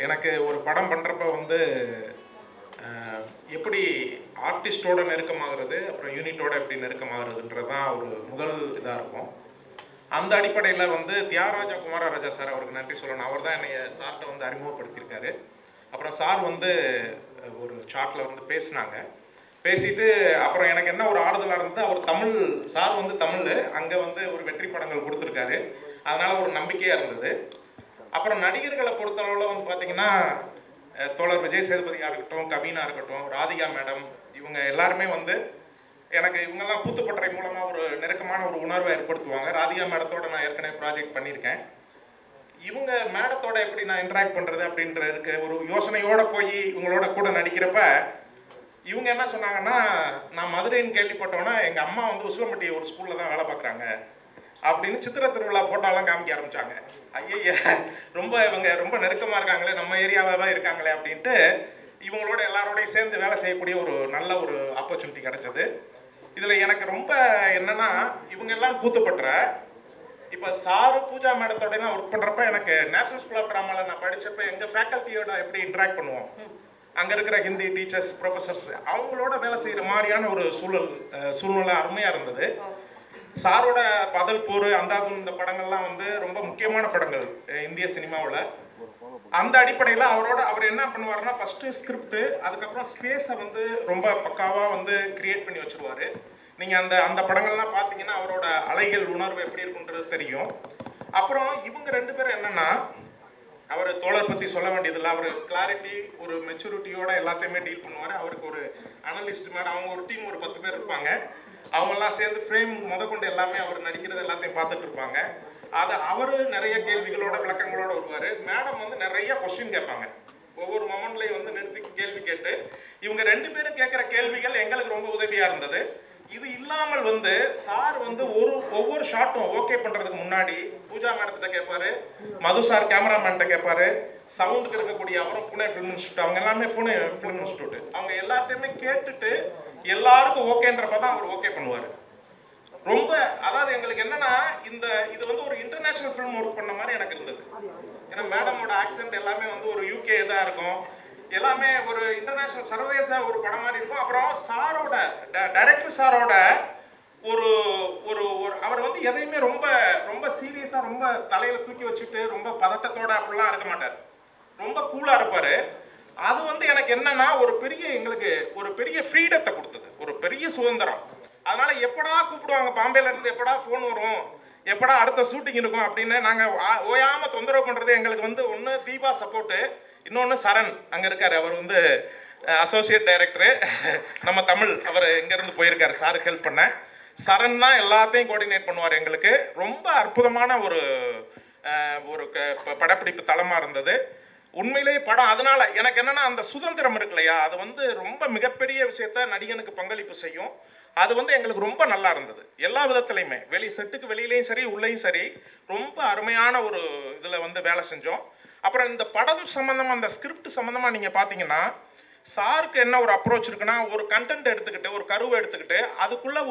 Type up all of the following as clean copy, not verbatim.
எனக்கு ஒரு படம் பண்ணுறப்ப வந்து எப்படி ஆர்டிஸ்டோட நெருக்கமாகிறது, அப்புறம் யூனிட்டோட எப்படி நெருக்கமாகிறதுன்றது தான் ஒரு முதல் இதாக இருக்கும். அந்த அடிப்படையில் வந்து தியாகராஜா குமாரராஜா சார் அவருக்கு நன்றி சொல்லணும். அவர் தான் என்னை சார்கிட்ட வந்து அறிமுகப்படுத்தியிருக்காரு. அப்புறம் சார் வந்து ஒரு சாட்டில் வந்து பேசினாங்க. பேசிட்டு அப்புறம் எனக்கு என்ன ஒரு ஆறுதலாக இருந்தது, அவர் தமிழ், சார் வந்து தமிழ், அங்கே வந்து ஒரு வெற்றி படங்கள் கொடுத்துருக்காரு, அதனால் ஒரு நம்பிக்கையாக இருந்தது. அப்புறம் நடிகர்களை பொறுத்தளவில் வந்து பார்த்தீங்கன்னா தோழர் விஜய் சேதுபதியாக இருக்கட்டும், கவினா இருக்கட்டும், ராதிகா மேடம், இவங்க எல்லாருமே வந்து எனக்கு இவங்கெல்லாம் கூத்துப்பட்டறை மூலமாக ஒரு நெருக்கமான ஒரு உணர்வை ஏற்படுத்துவாங்க. ராதிகா மேடத்தோட நான் ஏற்கனவே ப்ராஜெக்ட் பண்ணியிருக்கேன். இவங்க மேடத்தோட எப்படி நான் இன்ட்ராக்ட் பண்ணுறது அப்படின்ற இருக்கு ஒரு யோசனையோடு போய் இவங்களோட கூட நடிக்கிறப்ப இவங்க என்ன சொன்னாங்கன்னா, நான் மதுரைன்னு கேள்விப்பட்டோன்னா எங்கள் அம்மா வந்து உசிலம்பட்டி ஒரு ஸ்கூலில் தான் வேலை பார்க்குறாங்க அப்படின்னு சித்திர திருவிழா ஃபோட்டோலாம் காமிக்க ஆரம்பித்தாங்க. ஐயா, இவங்க ரொம்ப நெருக்கமாக இருக்காங்களே, நம்ம ஏரியாவாக இருக்காங்களே அப்படின்ட்டு இவங்களோட எல்லாரோடையும் சேர்ந்து வேலை செய்யக்கூடிய ஒரு நல்ல ஒரு ஆப்பர்ச்சுனிட்டி கிடைச்சது. இதில் எனக்கு ரொம்ப என்னென்னா, இவங்க எல்லாம் கூத்துப்பட்டுற இப்போ சாரு பூஜா மேடத்தோடலாம் ஒர்க் பண்ணுறப்ப எனக்கு நேஷனல் ஸ்கூல் ஆஃப் ட்ராமாவில் நான் படித்தப்ப எங்கள் ஃபேக்கல்ட்டியோட எப்படி இன்ட்ராக்ட் பண்ணுவோம், அங்கே இருக்கிற ஹிந்தி டீச்சர்ஸ், ப்ரொஃபஸர்ஸ், அவங்களோட வேலை செய்கிற மாதிரியான ஒரு சூழ்நிலை அருமையாக இருந்தது. சாரோட பதல் போர், அந்தாதுன், இந்த படங்கள்லாம் வந்து ரொம்ப முக்கியமான படங்கள் இந்திய சினிமாவில். அந்த அடிப்படையில் அவர் என்ன பண்ணுவாருன்னா, ஃபஸ்ட்டு ஸ்கிரிப்ட், அதுக்கப்புறம் ஸ்பேஸை வந்து ரொம்ப பக்காவாக வந்து கிரியேட் பண்ணி வச்சுருவார். நீங்கள் அந்த படங்கள்லாம் பார்த்தீங்கன்னா அவரோட அலைகள் உணர்வு எப்படி இருக்குன்றது தெரியும். அப்புறம் இவங்க ரெண்டு பேரும் என்னென்னா, அவர் தோழர் பற்றி சொல்ல வேண்டியதில்லை, அவர் கிளாரிட்டி, ஒரு மெச்சூரிட்டியோட எல்லாத்தையுமே டீல் பண்ணுவார். அவருக்கு ஒரு அனலிஸ்ட் மேடம், அவங்க ஒரு டீம் ஒரு 10 பேர் இருப்பாங்க. அவங்கெல்லாம் சேர்ந்து ஃப்ரேம் முதற்கொண்டு எல்லாமே அவர் நடிக்கிறது எல்லாத்தையும் பார்த்துட்டு இருப்பாங்க. அதை அவர் நிறைய கேள்விகளோட விளக்கங்களோட வருவார். மேடம் வந்து நிறைய கொஸ்டின் கேட்பாங்க. ஒவ்வொரு மொமெண்ட்லையும் வந்து நிறுத்தி கேள்வி கேட்டு இவங்க ரெண்டு பேரும் கேட்குற கேள்விகள் எங்களுக்கு ரொம்ப உதவியாக இருந்தது. இது இல்லாமல் வந்து சார் வந்து ஒவ்வொரு ஷாட்டும் ஓகே பண்ணுறதுக்கு முன்னாடி பூஜா மேடத்திட்ட கேட்பாரு, மது சார் கேமராமேன்கிட்ட கேட்பாரு, சவுண்டுக்கு இருக்கக்கூடிய அப்புறம் புனே ஃபிலிம் இன்ஸ்டியூட், அவங்க எல்லாமே புனே ஃபிலிம் இன்ஸ்டியூட், அவங்க எல்லாத்தையுமே கேட்டுட்டு எல்லாருக்கும் ஓகேன்றப்ப தான் அவர் ஓகே பண்ணுவார். ரொம்ப அதாவது எங்களுக்கு என்னன்னா, இது வந்து ஒரு இன்டர்நேஷனல் ஃபிலிம் ஒர்க் பண்ண மாதிரி எனக்கு இருந்தது. ஏன்னா மேடமோட ஆக்சென்ட் எல்லாமே வந்து ஒரு யூகே இதாக இருக்கும், எல்லாமே ஒரு இன்டர்நேஷனல் சர்வதேச ஒரு படம் மாதிரி இருக்கும். அப்புறம் சாரோட டைரக்டர் சாரோட ஒரு ஒரு அவர் வந்து எதையுமே ரொம்ப ரொம்ப சீரியஸாக ரொம்ப தலையில் தூக்கி வச்சுட்டு ரொம்ப பதட்டத்தோட அப்படிலாம் இருக்க மாட்டார், ரொம்ப கூலாக இருப்பார். அது வந்து எனக்கு என்னன்னா எங்களுக்கு ஒரு பெரிய ஃப்ரீடத்தை கொடுத்தது, ஒரு பெரிய சுதந்திரம். அதனால எப்படா கூப்பிடுவாங்க பாம்பேல இருந்து, எப்படா ஃபோன் வரும், எப்படா அடுத்த ஷூட்டிங் இருக்கும் அப்படின்னு நாங்கள் ஓயாமல் தொந்தரவு பண்ணுறது எங்களுக்கு வந்து ஒன்று தீபா சப்போர்ட்டு, இன்னொன்று சரண் அங்கே இருக்கார், அவர் வந்து அசோசியேட் டைரக்டரு நம்ம தமிழ், அவர் இங்கேருந்து போயிருக்காரு சாருக்கு ஹெல்ப் பண்ண. சரண் தான் எல்லாத்தையும் கோஆர்டினேட் பண்ணுவார். எங்களுக்கு ரொம்ப அற்புதமான ஒரு படப்பிடிப்பு தளமாக இருந்தது உண்மையிலேயே படம். அதனால எனக்கு என்னன்னா, அந்த சுதந்திரம் இருக்கு இல்லையா, அது வந்து ரொம்ப மிகப்பெரிய விஷயத்த நடிகனுக்கு பங்களிப்பு செய்யும். அது வந்து எங்களுக்கு ரொம்ப நல்லா இருந்தது எல்லா விதத்துலையுமே, செட்டுக்கு வெளியிலையும் சரி உள்ளேயும் சரி, ரொம்ப அருமையான ஒரு இதில் வந்து வேலை செஞ்சோம். அப்புறம் இந்த படம் சம்மந்தமாக, அந்த ஸ்கிரிப்ட் சம்மந்தமாக நீங்கள் பார்த்தீங்கன்னா, சாருக்கு என்ன ஒரு அப்ரோச் இருக்குன்னா, ஒரு கண்டென்ட் எடுத்துக்கிட்டு, ஒரு கருவை எடுத்துக்கிட்டு, அதுக்குள்ளே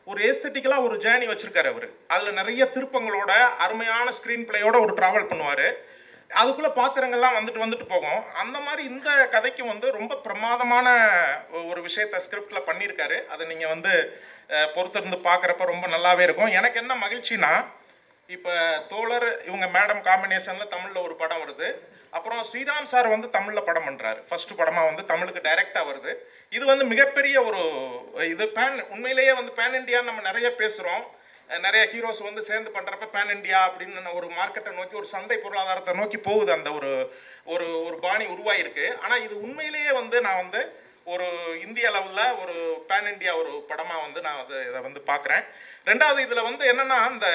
ஒரு ஏஸ்தட்டிக்கலாக ஒரு ஜேர்னி வச்சுருக்காரு அவர். அதில் நிறைய திருப்பங்களோட அருமையான ஸ்க்ரீன் பிளேயோட ஒரு ட்ராவல் பண்ணுவார். அதுக்குள்ளே பாத்திரங்கள்லாம் வந்துட்டு போகும். அந்த மாதிரி இந்த கதைக்கு வந்து ரொம்ப பிரமாதமான ஒரு விஷயத்த ஸ்கிரிப்டில் பண்ணியிருக்காரு. அதை நீங்கள் வந்து பொறுத்திருந்து பார்க்குறப்ப ரொம்ப நல்லாவே இருக்கும். எனக்கு என்ன மகிழ்ச்சினா, இப்போ தோழர் இவங்க மேடம் காம்பினேஷனில் தமிழில் ஒரு படம் வருது. அப்புறம் ஸ்ரீராம் சார் வந்து தமிழில் படம் பண்ணுறாரு. ஃபஸ்ட்டு படமாக வந்து தமிழுக்கு டைரெக்டாக வருது. இது வந்து மிகப்பெரிய ஒரு இது உண்மையிலேயே வந்து பேன் இண்டியான்னு நம்ம நிறைய பேசுகிறோம். நிறைய ஹீரோஸ் வந்து சேர்ந்து பண்ணுறப்ப பேன் இண்டியா அப்படின்னு ஒரு மார்க்கெட்டை நோக்கி, ஒரு சந்தை பொருளாதாரத்தை நோக்கி போகுது, அந்த ஒரு பாணி உருவாயிருக்கு. ஆனால் இது உண்மையிலேயே வந்து நான் வந்து ஒரு இந்திய லெவலில் ஒரு பேன் இண்டியா ஒரு படமாக வந்து நான் இதை வந்து பார்க்குறேன். ரெண்டாவது இதில் வந்து என்னென்னா, அந்த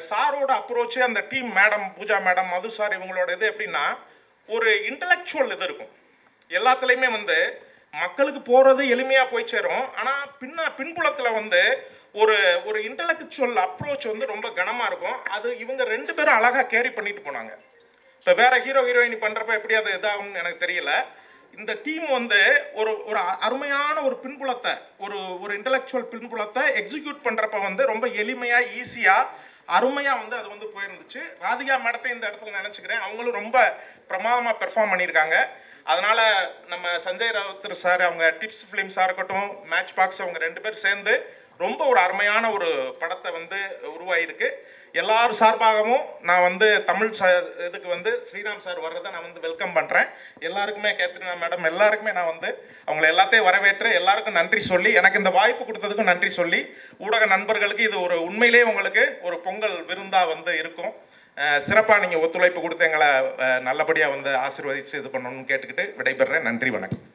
சாரோட அப்ரோச்சு, அந்த டீம் மேடம், பூஜா மேடம், மது சார், இவங்களோட இது எப்படின்னா, ஒரு இன்டலெக்சுவல் இது இருக்கும் எல்லாத்துலேயுமே. வந்து மக்களுக்கு போகிறது எளிமையாக போய் சேரும். ஆனால் பின்புலத்தில் வந்து ஒரு இன்டலெக்சுவல் அப்ரோச் வந்து ரொம்ப கனமாக இருக்கும். அது இவங்க ரெண்டு பேரும் அழகாக கேரி பண்ணிட்டு போனாங்க. இப்போ வேற ஹீரோ ஹீரோயினி பண்ணுறப்ப எப்படி அது இதாகும்னு எனக்கு தெரியல. இந்த டீம் வந்து ஒரு அருமையான ஒரு பின்புலத்தை, ஒரு இன்டலெக்சுவல் பின்புலத்தை எக்ஸிக்யூட் பண்ணுறப்ப வந்து ரொம்ப எளிமையாக, ஈஸியாக, அருமையாக வந்து அது வந்து போயிருந்துச்சு. ராதிகா மேடத்தை இந்த இடத்துல நினச்சிக்கிறேன், அவங்களும் ரொம்ப பிரமாதமாக பெர்ஃபார்ம் பண்ணியிருக்காங்க. அதனால் நம்ம சஞ்சய் ராவுத்தர் சார், அவங்க டிப்ஸ் ஃபிலிம்ஸாக இருக்கட்டும், மேட்ச் பாக்ஸ், அவங்க 2 பேர் சேர்ந்து ரொம்ப ஒரு அருமையான ஒரு படத்தை வந்து உருவாகிருக்கு. எல்லாரும் சார்பாகவும் நான் வந்து தமிழ் இதுக்கு வந்து ஸ்ரீராம் சார் வர்றதை நான் வந்து வெல்கம் பண்ணுறேன். எல்லாருக்குமே, கேத்ரினா மேடம் எல்லாருக்குமே நான் வந்து அவங்களை எல்லாத்தையும் வரவேற்று எல்லாருக்கும் நன்றி சொல்லி, எனக்கு இந்த வாய்ப்பு கொடுத்ததுக்கும் நன்றி சொல்லி, ஊடக நண்பர்களுக்கு இது ஒரு உண்மையிலே உங்களுக்கு ஒரு பொங்கல் விருந்தாக வந்து இருக்கும். சிறப்பாக நீங்கள் ஒத்துழைப்பு கொடுத்து எங்களை நல்லபடியாக வந்து ஆசீர்வதித்து இது பண்ணணும்னு கேட்டுக்கிட்டு விடைபெறுறேன். நன்றி, வணக்கம்.